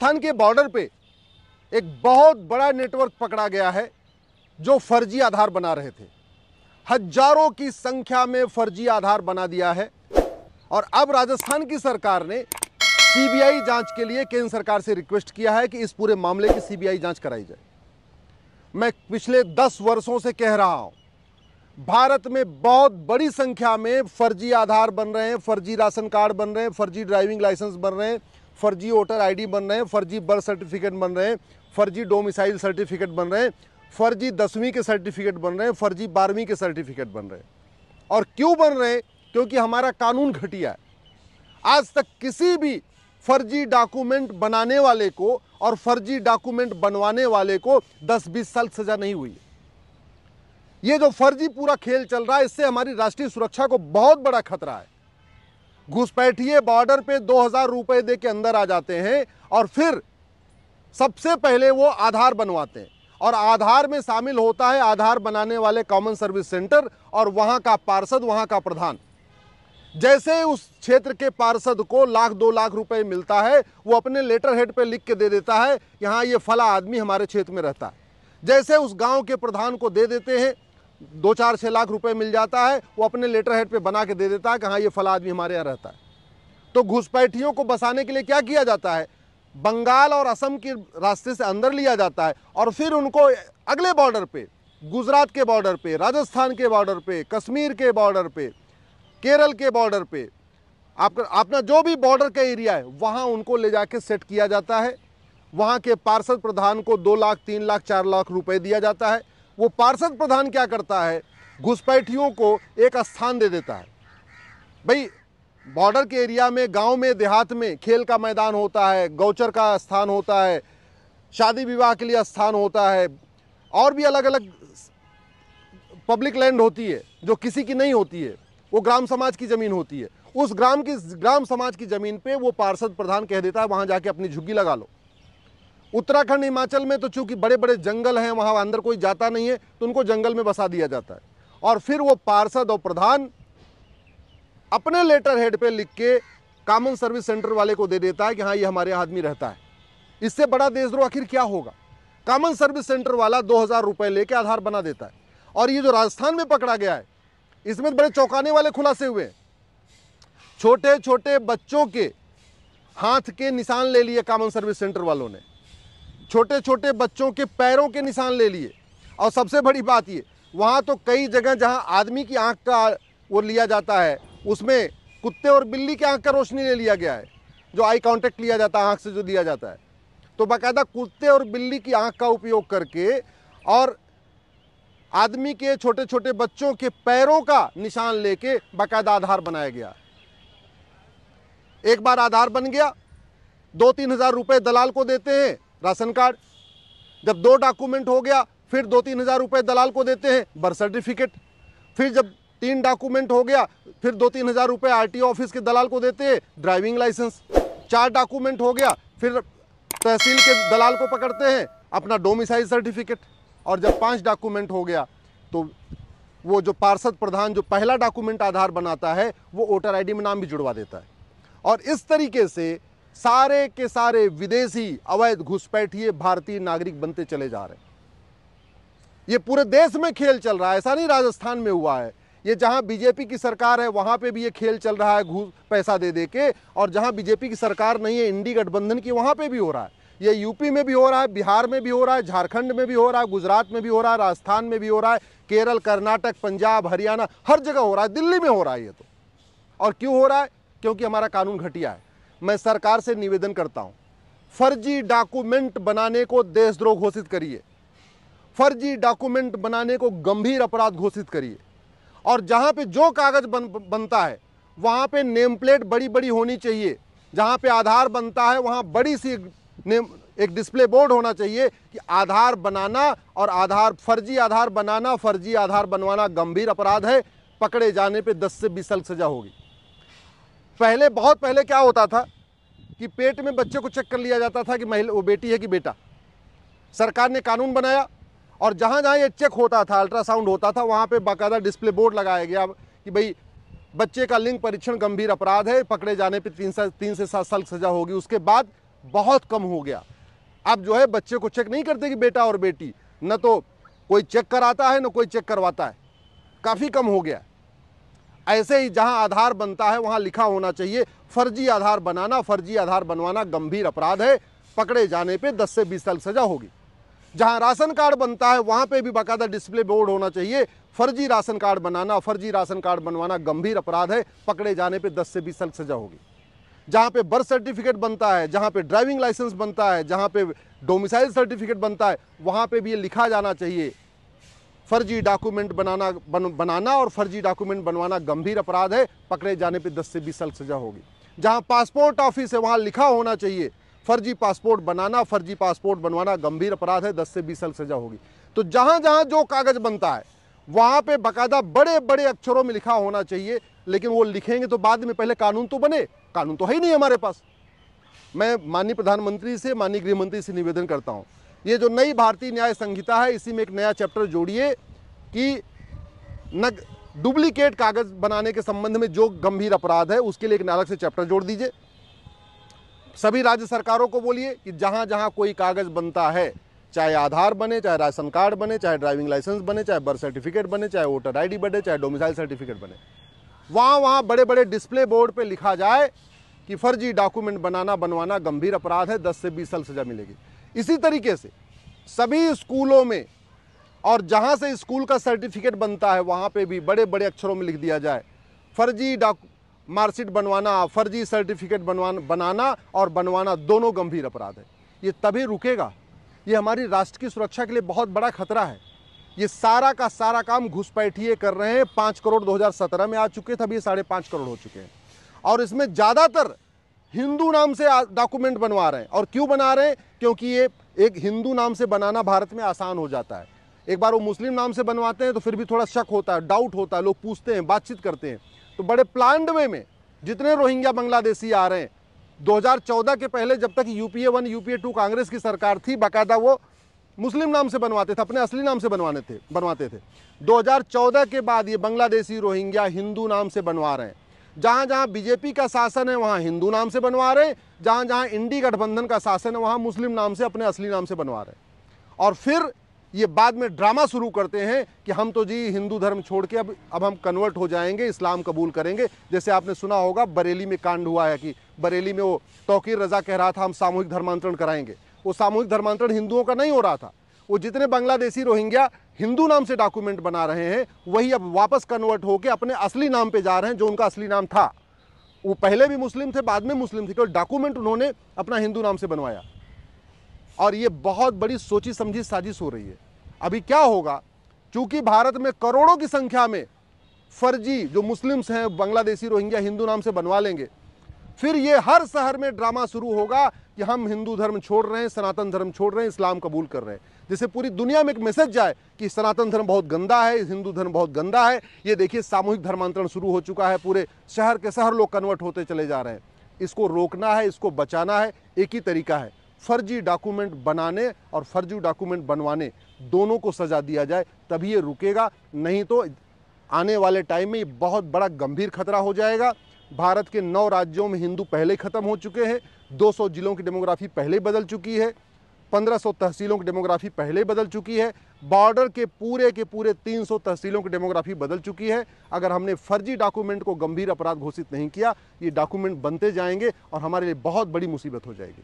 राजस्थान के बॉर्डर पे एक बहुत बड़ा नेटवर्क पकड़ा गया है जो फर्जी आधार बना रहे थे। हजारों की संख्या में फर्जी आधार बना दिया है और अब राजस्थान की सरकार ने सीबीआई जांच के लिए केंद्र सरकार से रिक्वेस्ट किया है कि इस पूरे मामले की सीबीआई जांच कराई जाए। मैं पिछले 10 वर्षों से कह रहा हूं, भारत में बहुत बड़ी संख्या में फर्जी आधार बन रहे हैं, फर्जी राशन कार्ड बन रहे हैं, फर्जी ड्राइविंग लाइसेंस बन रहे हैं, फर्जी वोटर आईडी बन रहे हैं, फर्जी बर्थ सर्टिफिकेट बन रहे हैं, फर्जी डोमिसाइल सर्टिफिकेट बन रहे हैं, फर्जी 10वीं के सर्टिफिकेट बन रहे हैं, फर्जी 12वीं के सर्टिफिकेट बन रहे हैं। और क्यों बन रहे हैं? क्योंकि हमारा कानून घटिया है। आज तक किसी भी फर्जी डॉक्यूमेंट बनाने वाले को और फर्जी डॉक्यूमेंट बनवाने वाले को 10-20 साल सजा नहीं हुई है। ये जो फर्जी पूरा खेल चल रहा है, इससे हमारी राष्ट्रीय सुरक्षा को बहुत बड़ा खतरा है। घुसपैठिए बॉर्डर पे 2000 रुपए दे के अंदर आ जाते हैं और फिर सबसे पहले वो आधार बनवाते हैं और आधार में शामिल होता है आधार बनाने वाले कॉमन सर्विस सेंटर और वहां का पार्षद, वहां का प्रधान। जैसे उस क्षेत्र के पार्षद को 1-2 लाख रुपए मिलता है, वो अपने लेटर हेड पे लिख के दे देता है, यहाँ ये फला आदमी हमारे क्षेत्र में रहता है। जैसे उस गांव के प्रधान को दे देते हैं, 2-4-6 लाख रुपए मिल जाता है, वो अपने लेटर हेड पे बना के दे देता है कि हाँ ये फला आदमी हमारे यहाँ रहता है। तो घुसपैठियों को बसाने के लिए क्या किया जाता है? बंगाल और असम के रास्ते से अंदर लिया जाता है और फिर उनको अगले बॉर्डर पे, गुजरात के बॉर्डर पे, राजस्थान के बॉर्डर पे, कश्मीर के बॉर्डर पे, केरल के बॉर्डर पे, आपका अपना जो भी बॉर्डर का एरिया है वहाँ उनको ले जाके सेट किया जाता है। वहाँ के पार्षद प्रधान को 2 लाख, 3 लाख, 4 लाख रुपए दिया जाता है। वो पार्षद प्रधान क्या करता है? घुसपैठियों को एक स्थान दे देता है। भाई बॉर्डर के एरिया में, गांव में, देहात में खेल का मैदान होता है, गौचर का स्थान होता है, शादी विवाह के लिए स्थान होता है, और भी अलग अलग पब्लिक लैंड होती है जो किसी की नहीं होती है, वो ग्राम समाज की ज़मीन होती है। उस ग्राम समाज की ज़मीन पे वो पार्षद प्रधान कह देता है वहाँ जाके अपनी झुग्गी लगा लो। उत्तराखंड, हिमाचल में तो चूंकि बड़े बड़े जंगल हैं, वहाँ अंदर कोई जाता नहीं है, तो उनको जंगल में बसा दिया जाता है और फिर वो पार्षद और प्रधान अपने लेटर हेड पे लिख के कॉमन सर्विस सेंटर वाले को दे देता है कि हाँ ये हमारे आदमी रहता है। इससे बड़ा देशद्रोह आखिर क्या होगा? कॉमन सर्विस सेंटर वाला 2000 रुपए लेके आधार बना देता है। और ये जो राजस्थान में पकड़ा गया है, इसमें बड़े चौंकाने वाले खुलासे हुए हैं। छोटे छोटे बच्चों के हाथ के निशान ले लिए कॉमन सर्विस सेंटर वालों ने, छोटे छोटे बच्चों के पैरों के निशान ले लिए। और सबसे बड़ी बात ये, वहाँ तो कई जगह जहाँ आदमी की आंख का वो लिया जाता है, उसमें कुत्ते और बिल्ली की आंख का रोशनी ले लिया गया है, जो आई कांटेक्ट लिया जाता है आंख से जो दिया जाता है। तो बाकायदा कुत्ते और बिल्ली की आंख का उपयोग करके और आदमी के, छोटे छोटे बच्चों के पैरों का निशान लेके बाकायदा आधार बनाया गया। एक बार आधार बन गया, 2-3 हज़ार रुपए दलाल को देते हैं राशन कार्ड। जब 2 डॉक्यूमेंट हो गया, फिर 2-3 हज़ार रुपए दलाल को देते हैं बर्थ सर्टिफिकेट। फिर जब 3 डॉक्यूमेंट हो गया, फिर 2-3 हज़ार रुपए आरटीओ ऑफिस के दलाल को देते हैं ड्राइविंग लाइसेंस। 4 डॉक्यूमेंट हो गया, फिर तहसील के दलाल को पकड़ते हैं अपना डोमिसाइल सर्टिफिकेट। और जब 5 डॉक्यूमेंट हो गया तो वो जो पार्षद प्रधान जो पहला डॉक्यूमेंट आधार बनाता है, वो वोटर आईडी में नाम भी जुड़वा देता है। और इस तरीके से सारे के सारे विदेशी अवैध घुसपैठिए भारतीय नागरिक बनते चले जा रहे हैं। ये पूरे देश में खेल चल रहा है, ऐसा नहीं राजस्थान में हुआ है। ये जहां बीजेपी की सरकार है वहां पे भी ये खेल चल रहा है घूस पैसा दे दे के, और जहां बीजेपी की सरकार नहीं है, इंडी गठबंधन की, वहां पे भी हो रहा है। ये यूपी में भी हो रहा है, बिहार में भी हो रहा है, झारखंड में भी हो रहा है, गुजरात में भी हो रहा है, राजस्थान में भी हो रहा है, केरल, कर्नाटक, पंजाब, हरियाणा, हर जगह हो रहा है, दिल्ली में हो रहा है ये तो। और क्यों हो रहा है? क्योंकि हमारा कानून घटिया है। मैं सरकार से निवेदन करता हूं, फर्जी डॉक्यूमेंट बनाने को देशद्रोह घोषित करिए, फर्जी डॉक्यूमेंट बनाने को गंभीर अपराध घोषित करिए। और जहां पे जो कागज बनता है वहां पे नेम प्लेट बड़ी बड़ी होनी चाहिए। जहां पे आधार बनता है वहां बड़ी सी एक डिस्प्ले बोर्ड होना चाहिए कि आधार बनाना और फर्जी आधार बनाना, फर्जी आधार बनवाना गंभीर अपराध है, पकड़े जाने पे 10 से 20 साल सजा होगी। पहले, बहुत पहले क्या होता था कि पेट में बच्चे को चेक कर लिया जाता था कि महिला वो बेटी है कि बेटा। सरकार ने कानून बनाया और जहाँ जहाँ ये चेक होता था, अल्ट्रासाउंड होता था, वहाँ पे बाकायदा डिस्प्ले बोर्ड लगाया गया कि भाई बच्चे का लिंग परीक्षण गंभीर अपराध है, पकड़े जाने पे 3 से 7 साल सजा होगी। उसके बाद बहुत कम हो गया। अब जो है बच्चे को चेक नहीं करते कि बेटा और बेटी, न तो कोई चेक कराता है न कोई चेक करवाता है, काफ़ी कम हो गया। ऐसे ही जहां आधार बनता है वहां लिखा होना चाहिए फर्जी आधार बनाना, फर्जी आधार बनवाना गंभीर अपराध है, पकड़े जाने पे 10 से 20 साल सजा होगी। जहां राशन कार्ड बनता है वहां पे भी बाकायदा डिस्प्ले बोर्ड होना चाहिए, फर्जी राशन कार्ड बनाना, फर्जी राशन कार्ड बनवाना गंभीर अपराध है, पकड़े जाने पे 10 से 20 साल सजा होगी। जहां पे बर्थ सर्टिफिकेट बनता है, जहां पे ड्राइविंग लाइसेंस बनता है, जहां पे डोमिसाइल सर्टिफिकेट बनता है, वहां पे भी ये लिखा जाना चाहिए फर्जी डॉक्यूमेंट बनाना और फर्जी डॉक्यूमेंट बनवाना गंभीर अपराध है, पकड़े जाने पे 10 से 20 साल सजा होगी। जहां पासपोर्ट ऑफिस है वहां लिखा होना चाहिए फर्जी पासपोर्ट बनाना, फर्जी पासपोर्ट बनवाना गंभीर अपराध है, 10 से 20 साल सजा होगी। तो जहां जहां जो कागज बनता है वहां पे बाकायदा बड़े बड़े अक्षरों में लिखा होना चाहिए। लेकिन वो लिखेंगे तो बाद में, पहले कानून तो बने, कानून तो है ही नहीं हमारे पास। मैं माननीय प्रधानमंत्री से, माननीय गृह मंत्री से निवेदन करता हूं, ये जो नई भारतीय न्याय संहिता है इसी में एक नया चैप्टर जोड़िए कि न डुप्लीकेट कागज बनाने के संबंध में जो गंभीर अपराध है उसके लिए एक अलग से चैप्टर जोड़ दीजिए। सभी राज्य सरकारों को बोलिए कि जहां जहां कोई कागज बनता है, चाहे आधार बने, चाहे राशन कार्ड बने, चाहे ड्राइविंग लाइसेंस बने, चाहे बर्थ सर्टिफिकेट बने, चाहे वोटर आईडी बने, चाहे डोमिसाइल सर्टिफिकेट बने, वहां वहां बड़े बड़े डिस्प्ले बोर्ड पे लिखा जाए कि फर्जी डॉक्यूमेंट बनाना बनवाना गंभीर अपराध है, 10 से 20 साल सजा मिलेगी। इसी तरीके से सभी स्कूलों में और जहां से स्कूल का सर्टिफिकेट बनता है वहां पे भी बड़े बड़े अक्षरों में लिख दिया जाए फर्जी मार्कशीट बनवाना, फर्जी सर्टिफिकेट बनाना और बनवाना दोनों गंभीर अपराध है। ये तभी रुकेगा। ये हमारी राष्ट्र की सुरक्षा के लिए बहुत बड़ा खतरा है। ये सारा का सारा काम घुसपैठिए कर रहे हैं। 5 करोड़ 2017 में आ चुके थे, अभी ये 5.5 करोड़ हो चुके हैं और इसमें ज़्यादातर हिंदू नाम से डॉक्यूमेंट बनवा रहे हैं। और क्यों बना रहे हैं? क्योंकि ये एक हिंदू नाम से बनाना भारत में आसान हो जाता है। एक बार वो मुस्लिम नाम से बनवाते हैं तो फिर भी थोड़ा शक होता है, डाउट होता है, लोग पूछते हैं, बातचीत करते हैं। तो बड़े प्लान्ड वे में जितने रोहिंग्या बांग्लादेशी आ रहे हैं, 2014 के पहले जब तक यूपीए 1 यूपीए 2 कांग्रेस की सरकार थी, बाकायदा वो मुस्लिम नाम से बनवाते थे, अपने असली नाम से बनवाते थे। 2014 के बाद ये बांग्लादेशी रोहिंग्या हिंदू नाम से बनवा रहे हैं। जहां जहां बीजेपी का शासन है वहां हिंदू नाम से बनवा रहे हैं, जहां जहां इंडी गठबंधन का शासन है वहां मुस्लिम नाम से, अपने असली नाम से बनवा रहे हैं। और फिर ये बाद में ड्रामा शुरू करते हैं कि हम तो जी हिंदू धर्म छोड़ के अब हम कन्वर्ट हो जाएंगे, इस्लाम कबूल करेंगे। जैसे आपने सुना होगा बरेली में कांड हुआ है कि बरेली में वो तौकीर रजा कह रहा था हम सामूहिक धर्मांतरण कराएंगे। वो सामूहिक धर्मांतरण हिंदुओं का नहीं हो रहा था। वो जितने बांग्लादेशी रोहिंग्या हिंदू नाम से डॉक्यूमेंट बना रहे हैं वही अब वापस कन्वर्ट होकर अपने असली नाम पे जा रहे हैं, जो उनका असली नाम था। वो पहले भी मुस्लिम थे, बाद में मुस्लिम थे, केवल डॉक्यूमेंट उन्होंने अपना हिंदू नाम से बनवाया। और ये बहुत बड़ी सोची समझी साजिश हो रही है। अभी क्या होगा, चूंकि भारत में करोड़ों की संख्या में फर्जी जो मुस्लिम्स हैं बांग्लादेशी रोहिंग्या हिंदू नाम से बनवा लेंगे, फिर ये हर शहर में ड्रामा शुरू होगा कि हम हिंदू धर्म छोड़ रहे हैं, सनातन धर्म छोड़ रहे हैं, इस्लाम कबूल कर रहे हैं। जिससे पूरी दुनिया में एक मैसेज जाए कि सनातन धर्म बहुत गंदा है, हिंदू धर्म बहुत गंदा है। ये देखिए सामूहिक धर्मांतरण शुरू हो चुका है, पूरे शहर के शहर लोग कन्वर्ट होते चले जा रहे हैं। इसको रोकना है, इसको बचाना है। एक ही तरीका है, फर्जी डॉक्यूमेंट बनाने और फर्जी डॉक्यूमेंट बनवाने दोनों को सजा दिया जाए, तभी ये रुकेगा। नहीं तो आने वाले टाइम में ये बहुत बड़ा गंभीर खतरा हो जाएगा। भारत के 9 राज्यों में हिंदू पहले खत्म हो चुके हैं, 200 जिलों की डेमोग्राफी पहले ही बदल चुकी है, 1500 तहसीलों की डेमोग्राफी पहले ही बदल चुकी है, बॉर्डर के पूरे 300 तहसीलों की डेमोग्राफी बदल चुकी है। अगर हमने फर्जी डॉक्यूमेंट को गंभीर अपराध घोषित नहीं किया, ये डॉक्यूमेंट बनते जाएंगे और हमारे लिए बहुत बड़ी मुसीबत हो जाएगी।